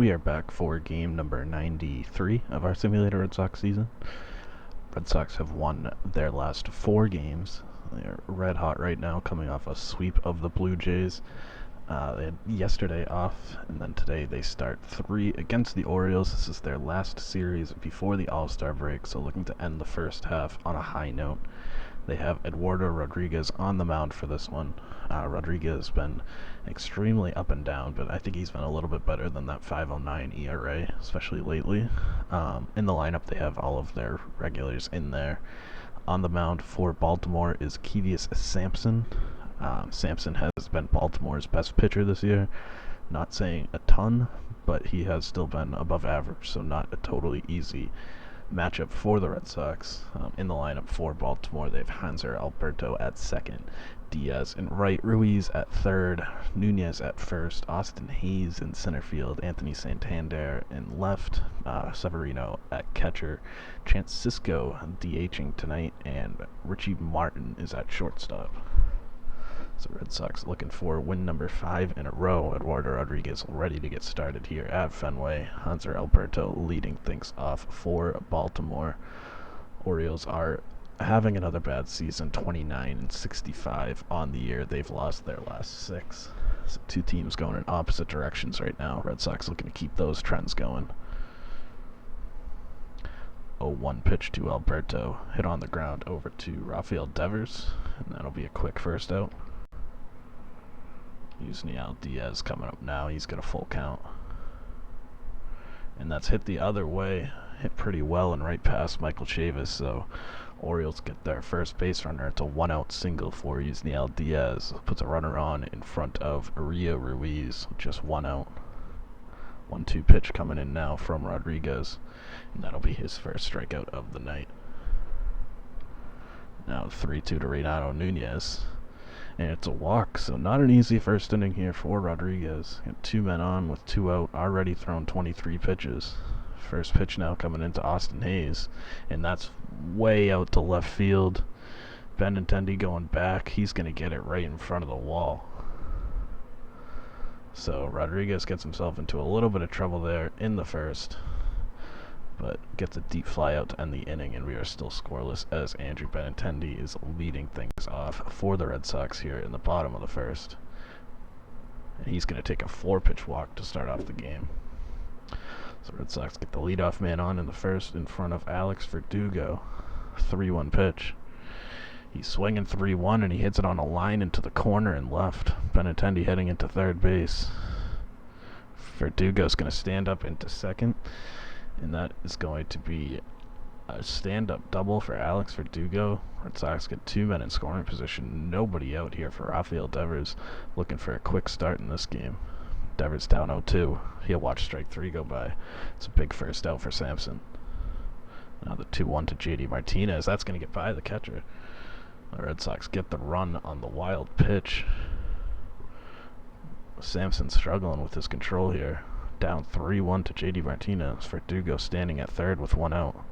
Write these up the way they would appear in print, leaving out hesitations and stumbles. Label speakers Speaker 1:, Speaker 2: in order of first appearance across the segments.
Speaker 1: We are back for game number 93 of our simulator Red Sox season. Red Sox have won their last 4 games. They are red hot right now, coming off a sweep of the Blue Jays. They had yesterday off, and then today they start 3 against the Orioles. This is their last series before the All-Star break, so looking to end the first half on a high note. They have Eduardo Rodriguez on the mound for this one. Rodriguez has been extremely up and down, but I think he's been a little bit better than that 5.09 ERA, especially lately. In the lineup, they have all of their regulars in there. On the mound for Baltimore is Kevius Sampson. Sampson has been Baltimore's best pitcher this year. Not saying a ton, but he has still been above average, so not a totally easy matchup for the Red Sox. In the lineup for Baltimore, they have Hanser Alberto at second, Diaz in right, Ruiz at third, Nunez at first, Austin Hayes in center field, Anthony Santander in left, Severino at catcher, Chance Sisco DHing tonight, and Richie Martin is at shortstop. So Red Sox looking for win number 5 in a row. Eduardo Rodriguez ready to get started here at Fenway. Hanser Alberto leading things off for Baltimore. Orioles are having another bad season, 29-65 on the year. They've lost their last 6. So 2 teams going in opposite directions right now. Red Sox looking to keep those trends going. 0-1 pitch to Alberto. Hit on the ground over to Rafael Devers, and that'll be a quick first out. Yusniel Diaz coming up now. He's got a full count. And that's hit the other way. Hit pretty well and right past Michael Chavis. So Orioles get their first base runner. It's a 1-out single for Yusniel Diaz. Puts a runner on in front of Rio Ruiz. Just 1 out. 1-2 pitch coming in now from Rodriguez. And that'll be his first strikeout of the night. Now 3-2 to Renato Nunez. And it's a walk, so not an easy first inning here for Rodriguez. Got 2 men on with 2 out, already thrown 23 pitches. First pitch now coming into Austin Hayes, and that's way out to left field. Benintendi going back. He's going to get it right in front of the wall. So Rodriguez gets himself into a little bit of trouble there in the first, but gets a deep fly out to end the inning, and we are still scoreless as Andrew Benintendi is leading things off for the Red Sox here in the bottom of the first. And he's going to take a 4-pitch walk to start off the game. So Red Sox get the leadoff man on in the first in front of Alex Verdugo. 3-1 pitch. He's swinging 3-1, and he hits it on a line into the corner and left. Benintendi heading into third base. Verdugo's going to stand up into second. And that is going to be a stand-up double for Alex Verdugo. Red Sox get 2 men in scoring position. Nobody out here for Rafael Devers, looking for a quick start in this game. Devers down 0-2. He'll watch strike 3 go by. It's a big first out for Sampson. Now the 2-1 to J.D. Martinez. That's going to get by the catcher. The Red Sox get the run on the wild pitch. Sampson struggling with his control here. Down 3-1 to J.D. Martinez. Verdugo standing at third with 1 out.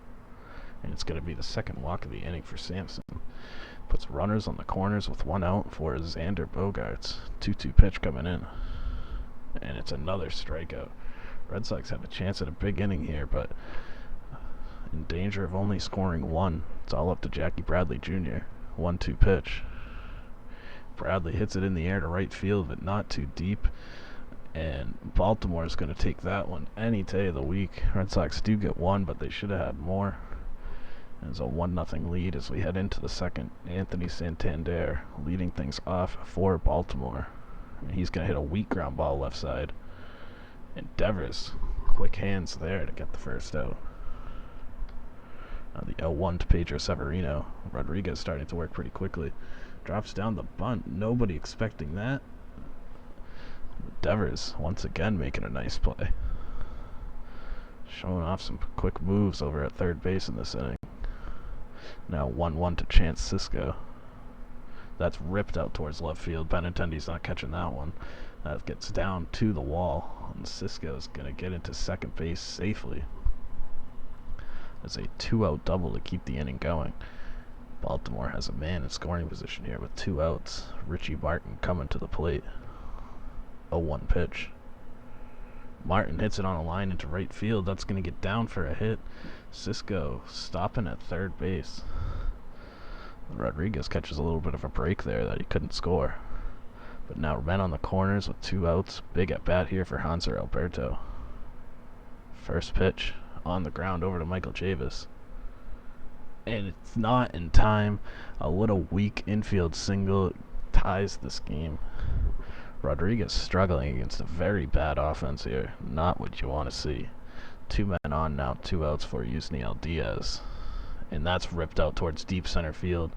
Speaker 1: And it's going to be the second walk of the inning for Sampson. Puts runners on the corners with 1 out for Xander Bogaerts. 2-2 pitch coming in. And it's another strikeout. Red Sox have a chance at a big inning here, but in danger of only scoring 1. It's all up to Jackie Bradley Jr. 1-2 pitch. Bradley hits it in the air to right field, but not too deep. And Baltimore is going to take that one any day of the week. Red Sox do get 1, but they should have had more. There's a 1-0 lead as we head into the second. Anthony Santander leading things off for Baltimore. And he's going to hit a weak ground ball left side. And Devers, quick hands there to get the first out. The 0-1 to Pedro Severino. Rodriguez starting to work pretty quickly. Drops down the bunt. Nobody expecting that. Devers once again making a nice play. Showing off some quick moves over at third base in this inning. Now 1-1 to Chance Sisco. That's ripped out towards left field. Benintendi's not catching that one. That gets down to the wall. And Sisco's going to get into second base safely. It's a 2-out double to keep the inning going. Baltimore has a man in scoring position here with 2 outs. Richie Martin coming to the plate. 0-1 pitch. Martin hits it on a line into right field. That's going to get down for a hit. Cisco stopping at third base. Rodriguez catches a little bit of a break there that he couldn't score. But now men on the corners with 2 outs. Big at bat here for Hanser Alberto. First pitch on the ground over to Michael Chavis. And it's not in time. A little weak infield single ties this game. Rodriguez struggling against a very bad offense here. Not what you want to see. 2 men on now, 2 outs for Yusniel Diaz. And that's ripped out towards deep center field.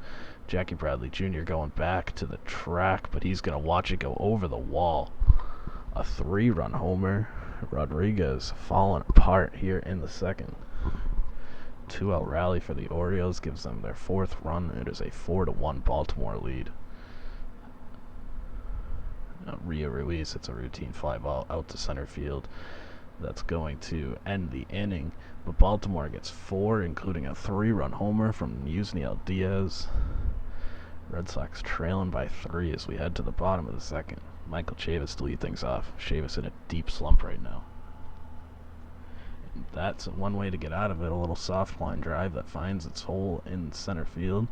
Speaker 1: Jackie Bradley Jr. going back to the track, but he's going to watch it go over the wall. A 3-run homer. Rodriguez falling apart here in the second. 2-out rally for the Orioles gives them their 4th run. It is a 4-1 Baltimore lead. Now Rio Ruiz hits a routine fly ball out to center field. That's going to end the inning, but Baltimore gets 4, including a 3-run homer from Yusniel Diaz. Red Sox trailing by 3 as we head to the bottom of the second. Michael Chavis to lead things off. Chavis in a deep slump right now. And that's one way to get out of it, a little soft line drive that finds its hole in center field.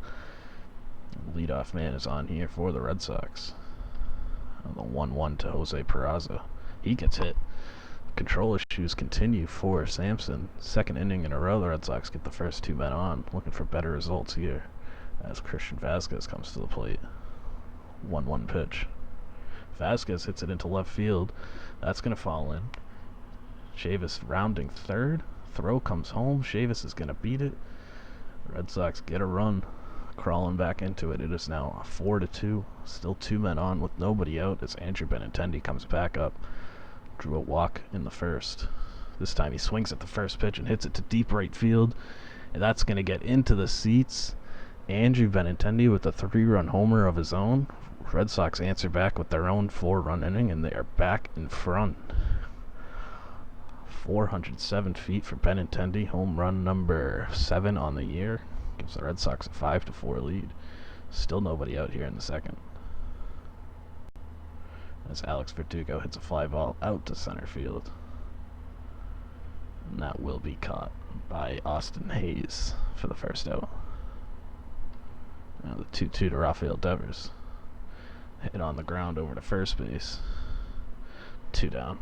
Speaker 1: Leadoff man is on here for the Red Sox. The 1-1 to Jose Peraza. He gets hit. Control issues continue for Sampson. Second inning in a row, the Red Sox get the first 2 men on, looking for better results here as Christian Vasquez comes to the plate. 1-1 pitch. Vasquez hits it into left field. That's going to fall in. Chavis rounding third. Throw comes home. Chavis is going to beat it. The Red Sox get a run. Crawling back into it. It is now 4-2. Still 2 men on with nobody out as Andrew Benintendi comes back up. Drew a walk in the first. This time he swings at the first pitch and hits it to deep right field. And that's going to get into the seats. Andrew Benintendi with a 3-run homer of his own. Red Sox answer back with their own 4-run inning, and they are back in front. 407 feet for Benintendi. Home run number 7 on the year. Gives the Red Sox a 5-4 lead. Still nobody out here in the second. As Alex Verdugo hits a fly ball out to center field. And that will be caught by Austin Hayes for the first out. Now the 2-2 to Rafael Devers. Hit on the ground over to first base. 2 down.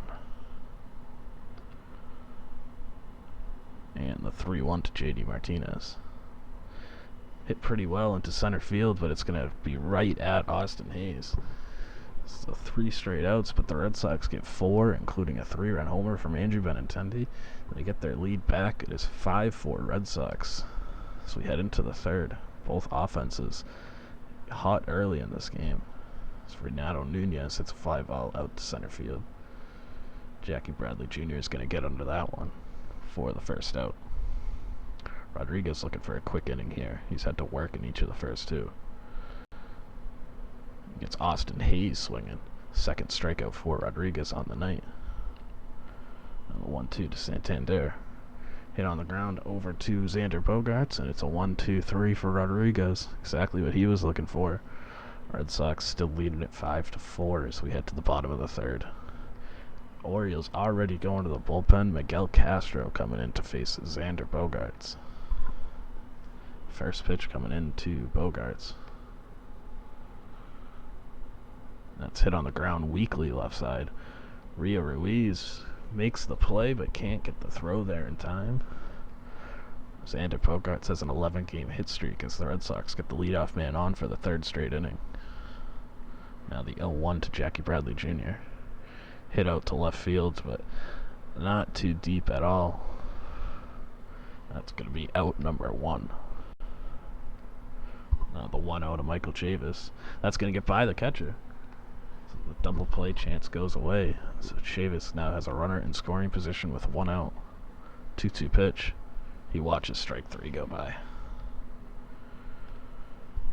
Speaker 1: And the 3-1 to JD Martinez. Hit pretty well into center field, but it's going to be right at Austin Hayes. So 3 straight outs, but the Red Sox get 4, including a 3-run homer from Andrew Benintendi. They get their lead back. It is 5-4 Red Sox. As we head into the third, both offenses hot early in this game. As Renato Nunez hits a fly ball out to center field. Jackie Bradley Jr. is going to get under that one for the first out. Rodriguez looking for a quick inning here. He's had to work in each of the first 2. Gets Austin Hayes swinging. Second strikeout for Rodriguez on the night. And the 1-2 to Santander. Hit on the ground over to Xander Bogaerts, and it's a 1-2-3 for Rodriguez. Exactly what he was looking for. Red Sox still leading it 5-4 as we head to the bottom of the third. Orioles already going to the bullpen. Miguel Castro coming in to face Xander Bogaerts. First pitch coming in to Bogaerts. That's hit on the ground weakly left side. Rio Ruiz makes the play but can't get the throw there in time. Xander Bogaerts has an 11-game hit streak as the Red Sox get the leadoff man on for the 3rd straight inning. Now the 0-1 to Jackie Bradley Jr. Hit out to left field, but not too deep at all. That's going to be out number 1. Now the 1-0 to Michael Chavis. That's going to get by the catcher. So the double play chance goes away. So Chavis now has a runner in scoring position with 1 out. 2-2 pitch. He watches strike 3 go by.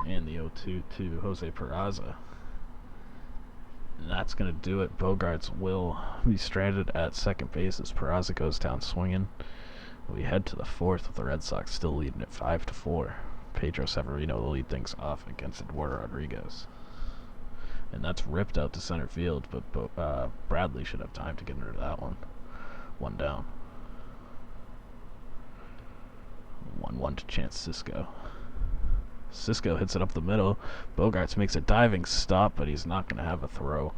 Speaker 1: And the 0-2 to Jose Peraza. And that's going to do it. Bogaerts will be stranded at second base as Peraza goes down swinging. We head to the 4th with the Red Sox still leading at 5-4. Pedro Severino will lead things off against Eduardo Rodriguez. And that's ripped out to center field, but Bradley should have time to get into that one. One down. 1-1 to Chance Cisco. Cisco hits it up the middle. Bogarts makes a diving stop, but he's not going to have a throw.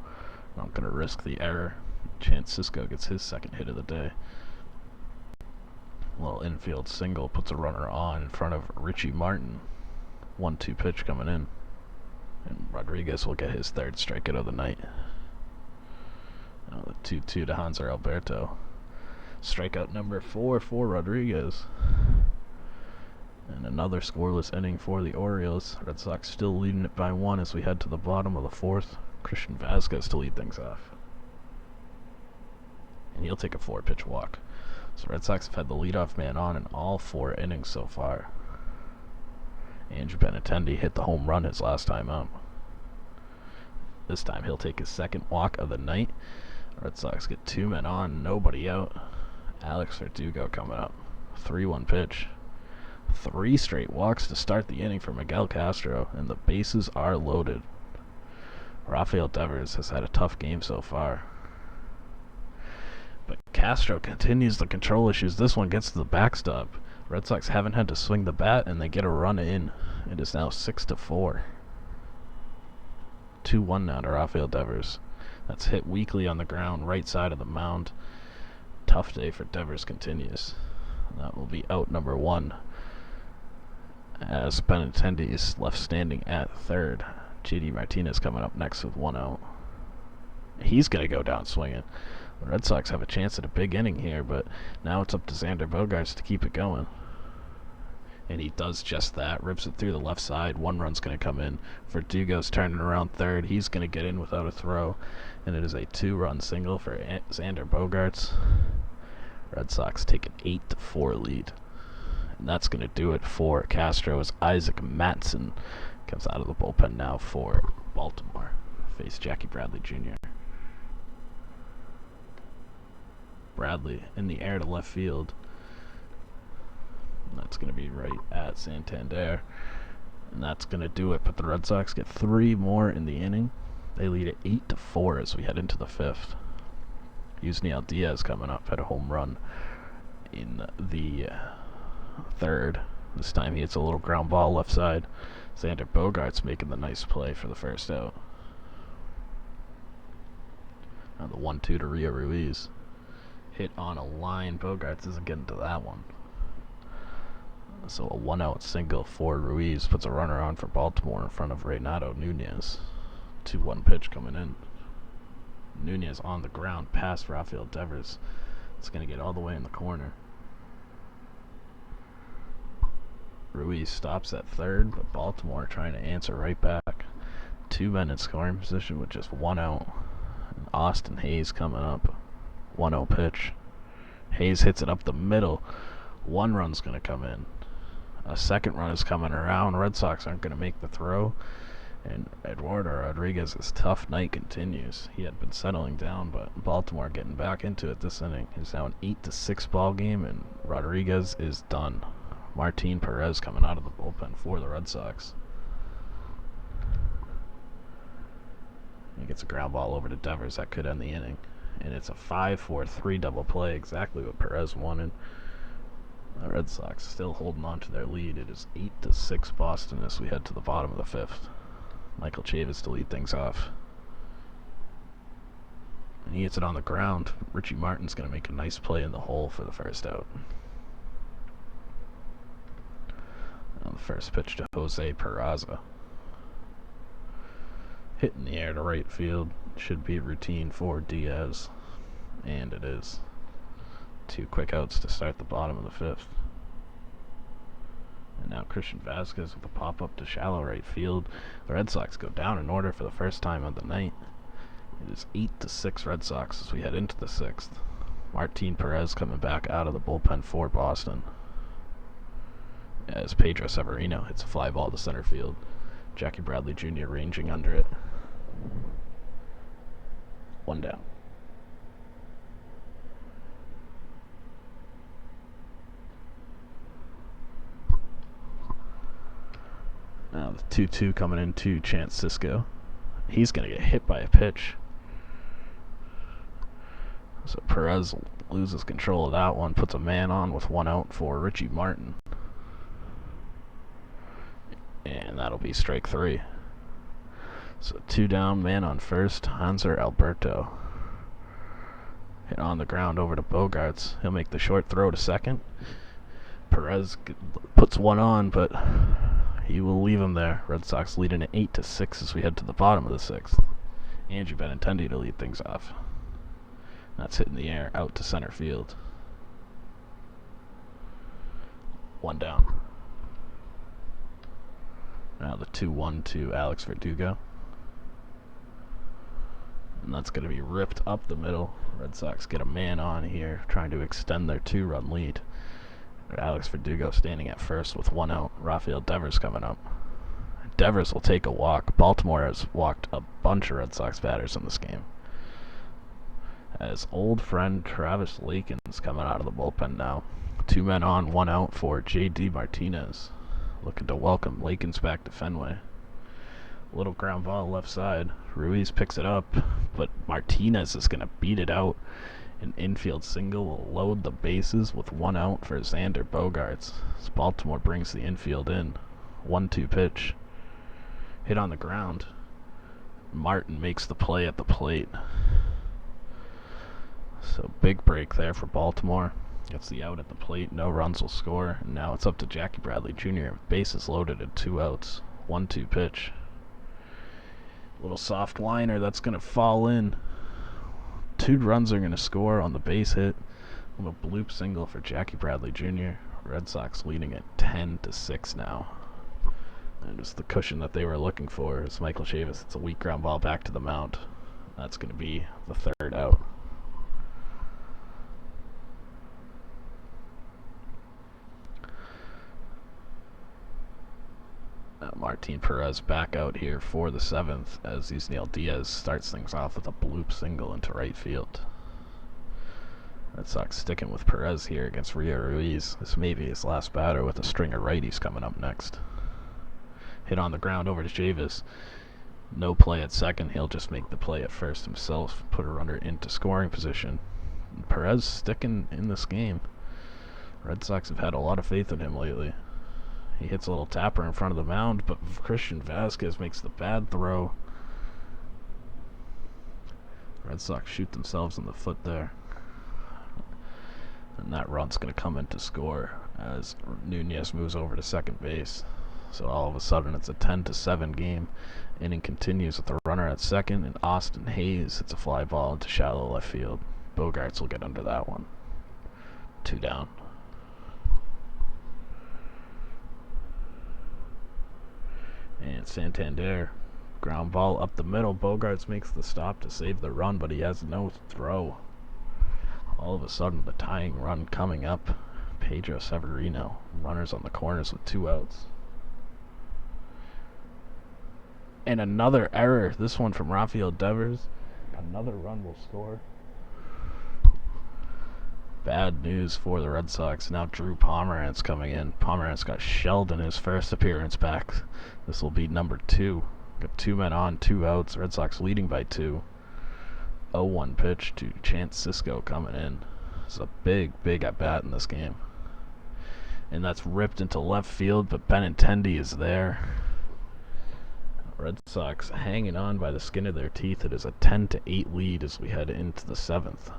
Speaker 1: Not going to risk the error. Chance Cisco gets his second hit of the day. A little infield single puts a runner on in front of Richie Martin. 1-2 pitch coming in. And Rodriguez will get his third strikeout of the night. Now the 2-2 to Hanser Alberto. Strikeout number 4 for Rodriguez. And another scoreless inning for the Orioles. Red Sox still leading it by 1 as we head to the bottom of the 4th. Christian Vasquez to lead things off. And he'll take a 4-pitch walk. So Red Sox have had the leadoff man on in all 4 innings so far. Andrew Benintendi hit the home run his last time out. This time he'll take his second walk of the night. Red Sox get 2 men on, nobody out. Alex Verdugo coming up. 3-1 pitch. 3 straight walks to start the inning for Miguel Castro, and the bases are loaded. Rafael Devers has had a tough game so far. But Castro continues the control issues. This one gets to the backstop. Red Sox haven't had to swing the bat, and they get a run in. It is now 6-4. 2-1 now to Rafael Devers. That's hit weakly on the ground, right side of the mound. Tough day for Devers continues. That will be out number 1. As Benintendi is left standing at third. JD Martinez coming up next with 1 out. He's going to go down swinging. The Red Sox have a chance at a big inning here, but now it's up to Xander Bogaerts to keep it going. And he does just that. Rips it through the left side. 1 run's going to come in. Verdugo's turning around third. He's going to get in without a throw. And it is a 2-run single for Xander Bogaerts. Red Sox take an 8-4 lead. And that's going to do it for Castro as Isaac Mattson comes out of the bullpen now for Baltimore. Face Jackie Bradley Jr. Bradley in the air to left field. And that's going to be right at Santander. And that's going to do it. But the Red Sox get 3 more in the inning. They lead at 8-4 as we head into the 5th. Yusniel Diaz coming up, had a home run in the 3rd. This time he hits a little ground ball left side. Xander Bogaerts making the nice play for the first out. Now the 1-2 to Rio Ruiz. Hit on a line. Bogaerts isn't getting to that one. So a 1-out single for Ruiz puts a runner on for Baltimore in front of Renato Nunez. 2-1 pitch coming in. Nunez on the ground past Rafael Devers. It's going to get all the way in the corner. Ruiz stops at third, but Baltimore trying to answer right back. 2 men in scoring position with just 1 out. And Austin Hayes coming up. 1-0 pitch. Hayes hits it up the middle. 1 run's going to come in. A second run is coming around. Red Sox aren't going to make the throw. And Eduardo Rodriguez's tough night continues. He had been settling down, but Baltimore getting back into it this inning. It's now an 8-6 ball game, and Rodriguez is done. Martin Perez coming out of the bullpen for the Red Sox. He gets a ground ball over to Devers. That could end the inning. And it's a 5-4-3 double play, exactly what Perez wanted. The Red Sox still holding on to their lead. It is 8-6 Boston as we head to the bottom of the 5th. Michael Chavis to lead things off. And he hits it on the ground. Richie Martin's going to make a nice play in the hole for the first out. Now the first pitch to Jose Peraza. Hit in the air to right field. Should be routine for Diaz. And it is. 2 quick outs to start the bottom of the 5th. And now Christian Vasquez with a pop-up to shallow right field. The Red Sox go down in order for the first time of the night. It is 8-6 Red Sox as we head into the 6th. Martin Perez coming back out of the bullpen for Boston. As Pedro Severino hits a fly ball to center field. Jackie Bradley Jr. ranging under it. 1 down. Now the 2-2 coming into Chance Cisco. He's going to get hit by a pitch. So Perez loses control of that one, puts a man on with one out for Richie Martin. And that'll be strike three. So two down, man on first, Hanser Alberto. Hit on the ground over to Bogarts. He'll make the short throw to second. Perez puts one on, but he will leave him there. Red Sox leading at 8-6 as we head to the bottom of the sixth. Andrew Benintendi to lead things off. That's hit in the air, out to center field. One down. Now the 2-1 to Alex Verdugo. And that's going to be ripped up the middle. Red Sox get a man on here, trying to extend their 2-run lead. Alex Verdugo standing at first with one out. Rafael Devers coming up. Devers will take a walk. Baltimore has walked a bunch of Red Sox batters in this game. As old friend Travis Lakin's coming out of the bullpen now. Two men on, one out for J.D. Martinez. Looking to welcome Lakins back to Fenway. Little ground ball left side. Ruiz picks it up, but Martinez is going to beat it out. An infield single will load the bases with one out for Xander Bogaerts. As Baltimore brings the infield in. 1-2 pitch. Hit on the ground. Martin makes the play at the plate. So big break there for Baltimore. Gets the out at the plate. No runs will score. And now it's up to Jackie Bradley Jr. Bases loaded at 2 outs. 1-2 pitch. Little soft liner that's going to fall in. 2 runs are going to score on the base hit. A little bloop single for Jackie Bradley Jr. Red Sox leading at 10-6 now. And just the cushion that they were looking for is Michael Chavis. It's a weak ground ball back to the mound. That's going to be the 3rd out. Martin Perez back out here for the 7th as Yusniel Diaz starts things off with a bloop single into right field. Red Sox sticking with Perez here against Rio Ruiz. This may be his last batter with a string of righties coming up next. Hit on the ground over to Chavis. No play at second. He'll just make the play at first himself. Put a runner into scoring position. And Perez sticking in this game. Red Sox have had a lot of faith in him lately. He hits a little tapper in front of the mound, but Christian Vasquez makes the bad throw. Red Sox shoot themselves in the foot there. And that run's going to come in to score as Nunez moves over to second base. So all of a sudden it's a 10-7 game. Inning continues with the runner at second, and Austin Hayes hits a fly ball into shallow left field. Bogarts will get under that one. 2 down. And Santander, ground ball up the middle. Bogarts makes the stop to save the run, but he has no throw. All of a sudden, the tying run coming up. Pedro Severino, runners on the corners with 2 outs. And another error, this one from Rafael Devers. Another run will score. Bad news for the Red Sox. Now Drew Pomerantz coming in. Pomerantz got shelled in his first appearance back. This will be number 2. Got 2 men on, 2 outs. Red Sox leading by 2. 0-1 pitch to Chance Sisco coming in. It's a big at bat in this game. And that's ripped into left field, but Benintendi is there. Red Sox hanging on by the skin of their teeth. It is a 10-8 lead as we head into the 7th.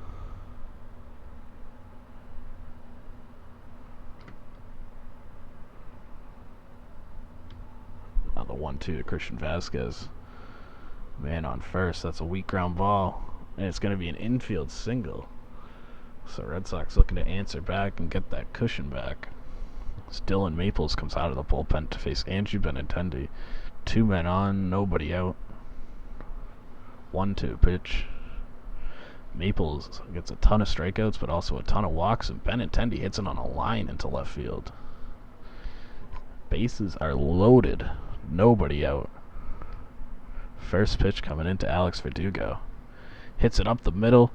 Speaker 1: Now the 1-2 to Christian Vasquez. Man on first. That's a weak ground ball. And it's going to be an infield single. So Red Sox looking to answer back and get that cushion back. As Dylan Maples comes out of the bullpen to face Andrew Benintendi. 2 men on, nobody out. 1-2 pitch. Maples gets a ton of strikeouts, but also a ton of walks, and Benintendi hits it on a line into left field. Bases are loaded. Nobody out. First pitch coming into Alex Verdugo. Hits it up the middle.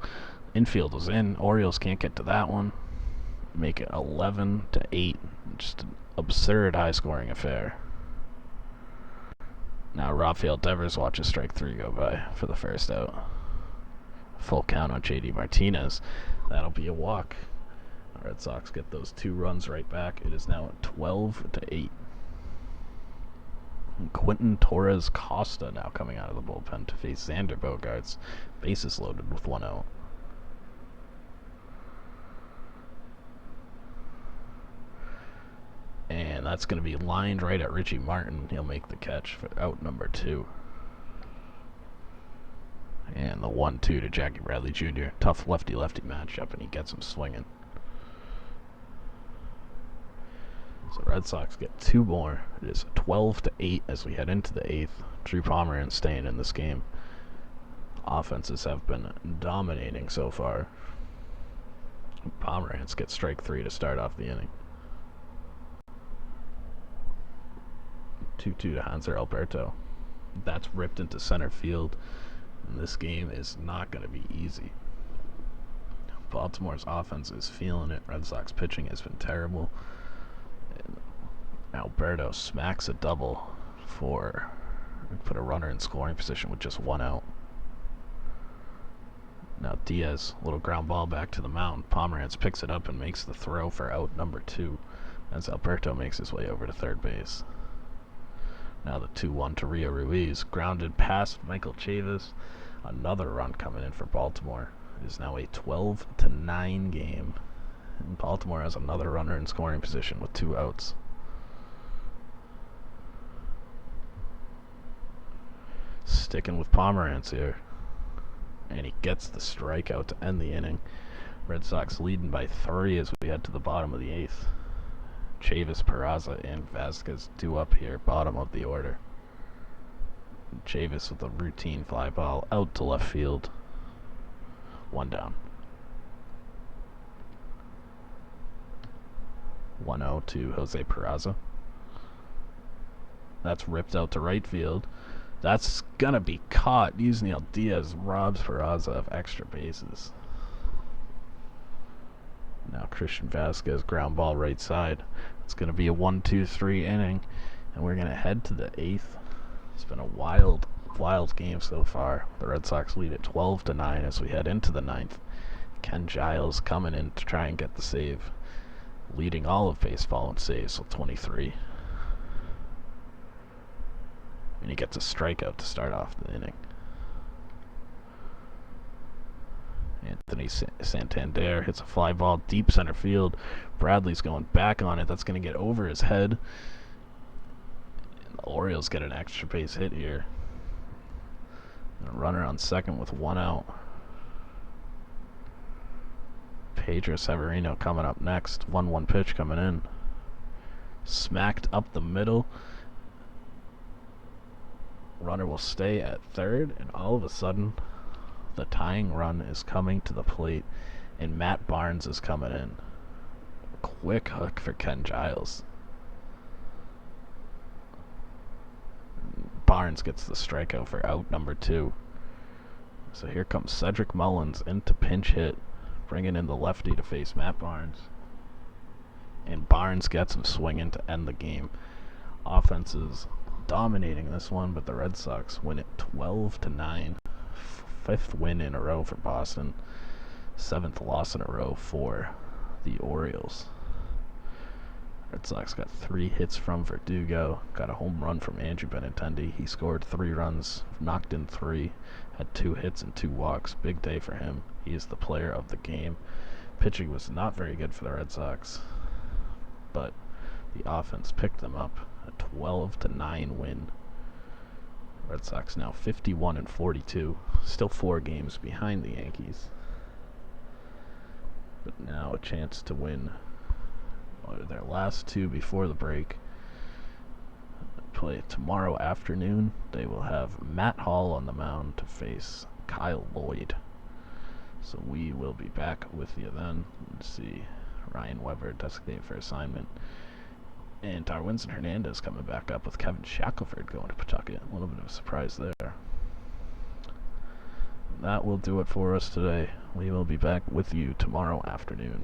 Speaker 1: Infield was in. Orioles can't get to that one. Make it 11-8. Just an absurd high-scoring affair. Now Rafael Devers watches strike 3 go by for the first out. Full count on J.D. Martinez. That'll be a walk. The Red Sox get those 2 runs right back. It is now 12-8. Quentin Torres Costa now coming out of the bullpen to face Xander Bogaerts. Bases loaded with 1 out. And that's going to be lined right at Richie Martin. He'll make the catch for out number 2. And the 1-2 to Jackie Bradley Jr. Tough lefty-lefty matchup, and he gets him swinging. So Red Sox get 2 more. It is 12-8 as we head into the 8th. Drew Pomeranz staying in this game. Offenses have been dominating so far. Pomeranz gets strike 3 to start off the inning. 2-2 to Hanser Alberto. That's ripped into center field. And this game is not going to be easy. Baltimore's offense is feeling it. Red Sox pitching has been terrible. And Alberto smacks a double for put a runner in scoring position with just 1 out. Now Diaz, little ground ball back to the mound. Pomeranz picks it up and makes the throw for out number 2 as Alberto makes his way over to third base. Now the 2-1 to Rio Ruiz, grounded past Michael Chavis. Another run coming in for Baltimore. It is now a 12-9 game. And Baltimore has another runner in scoring position with 2 outs. Sticking with Pomeranz here. And he gets the strikeout to end the inning. Red Sox leading by 3 as we head to the bottom of the 8th. Chavis, Peraza, and Vasquez due up here, bottom of the order. Chavis with a routine fly ball out to left field. 1 down. 1-0 to Jose Peraza. That's ripped out to right field. That's gonna be caught. Yusniel Diaz robs Peraza of extra bases. Now Christian Vasquez, ground ball right side. It's going to be a 1-2-3 inning, and we're going to head to the 8th. It's been a wild game so far. The Red Sox lead at 12-9 as we head into the 9th. Ken Giles coming in to try and get the save, leading all of baseball in saves with 23. And he gets a strikeout to start off the inning. Anthony Santander hits a fly ball deep center field. Bradley's going back on it. That's going to get over his head. And the Orioles get an extra base hit here. And a runner on second with 1 out. Pedro Severino coming up next. 1-1 pitch coming in. Smacked up the middle. Runner will stay at third, and all of a sudden the tying run is coming to the plate, and Matt Barnes is coming in. Quick hook for Ken Giles. Barnes gets the strikeout for out number 2. So here comes Cedric Mullins into pinch hit, bringing in the lefty to face Matt Barnes. And Barnes gets him swinging to end the game. Offense is dominating this one, but the Red Sox win it 12-9. 5th win in a row for Boston. 7th loss in a row for the Orioles. Red Sox got 3 hits from Verdugo. Got a home run from Andrew Benintendi. He scored 3 runs, knocked in 3, had 2 hits and 2 walks. Big day for him. He is the player of the game. Pitching was not very good for the Red Sox, but the offense picked them up. A 12-9 win. Red Sox now 51-42, still 4 games behind the Yankees, but now a chance to win their last 2 before the break. Play tomorrow afternoon. They will have Matt Hall on the mound to face Kyle Lloyd. So we will be back with you then. Let's see, Ryan Weber designated for assignment. And Darwinson Hernandez coming back up with Kevin Shackelford going to Pawtucket. A little bit of a surprise there. That will do it for us today. We will be back with you tomorrow afternoon.